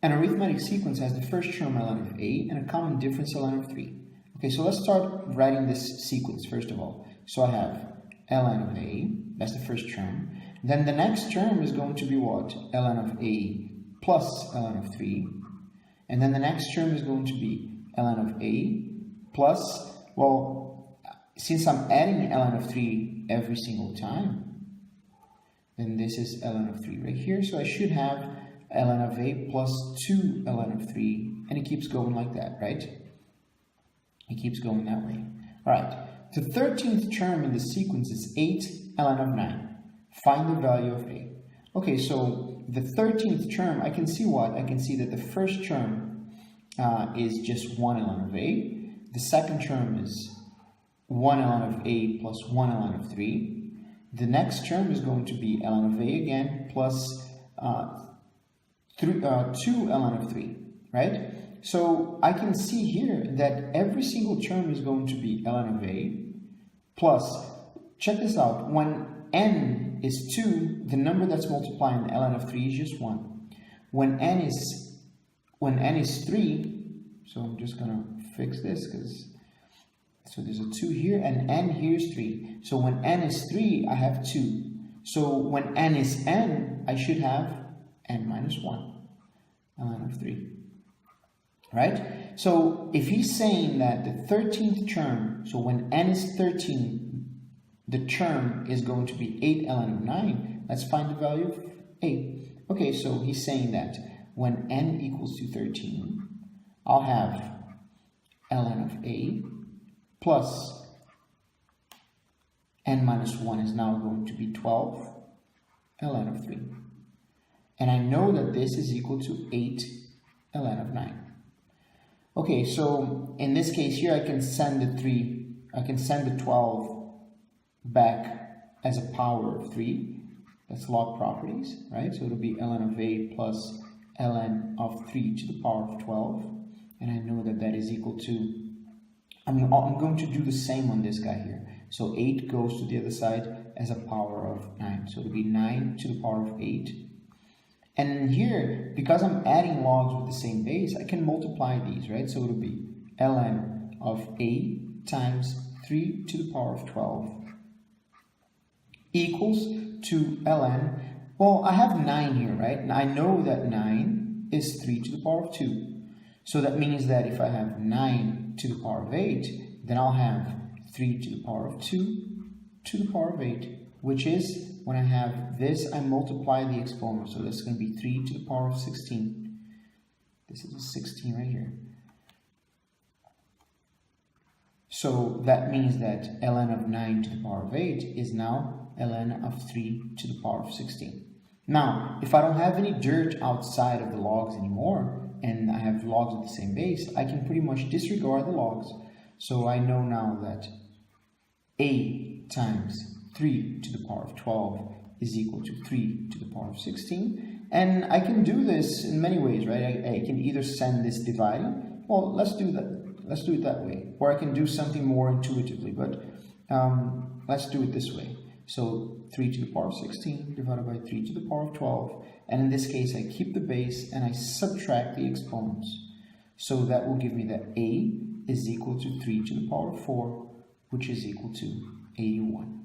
An arithmetic sequence has the first term ln of a and a common difference ln of 3. Okay, so let's start writing this sequence first of all. So I have ln of a, that's the first term. Then the next term is going to be what? ln of a plus ln of 3. And then the next term is going to be ln of a plus, well, since I'm adding ln of 3 every single time, then this is ln of 3 right here. So I should have ln of a plus 2 ln of 3, and it keeps going like that, right? It keeps going that way. All right, the 13th term in the sequence is 8 ln of 9. Find the value of a. Okay, so the 13th term, I can see what? I can see that the first term is just 1 ln of a. The second term is 1 ln of a plus 1 ln of 3. The next term is going to be ln of a again plus 2 ln of 3, right? So I can see here that every single term is going to be ln of a plus, check this out, when n is 2, the number that's multiplying ln of 3 is just 1. When n is 3, so I'm just gonna fix this because so there's a 2 here and n here is 3. So when n is 3, I have 2. So when n is n, I should have n minus 1 ln of 3. Right? So if he's saying that the 13th term, so when n is 13, the term is going to be 8 ln of 9, let's find the value of a. Okay, so he's saying that when n equals to 13, I'll have ln of a plus n minus 1 is now going to be 12 ln of 3. And I know that this is equal to 8 ln of 9. Okay, so in this case here, I can send the 12 back as a power of 3. That's log properties, right? So it'll be ln of a plus ln of 3 to the power of 12. And I know that that is equal to, I'm going to do the same on this guy here. So 8 goes to the other side as a power of 9. So it'll be 9 to the power of 8. And here, because I'm adding logs with the same base, I can multiply these, right? So it'll be ln of a times 3 to the power of 12 equals to ln, well, I have 9 here, right? And I know that 9 is 3 to the power of 2. So that means that if I have 9 to the power of 8, then I'll have 3 to the power of 2 to the power of 8, which is, when I have this, I multiply the exponent. So that's going to be 3 to the power of 16. This is a 16 right here. So that means that ln of 9 to the power of 8 is now ln of 3 to the power of 16. Now, if I don't have any dirt outside of the logs anymore, and I have logs with the same base, I can pretty much disregard the logs. So I know now that a times 3 to the power of 12 is equal to 3 to the power of 16. And I can do this in many ways, right? I can either send this dividing. Well, let's do that. Let's do it that way. Or I can do something more intuitively, but let's do it this way. So 3 to the power of 16 divided by 3 to the power of 12. And in this case, I keep the base and I subtract the exponents. So that will give me that a is equal to 3 to the power of 4, which is equal to 81.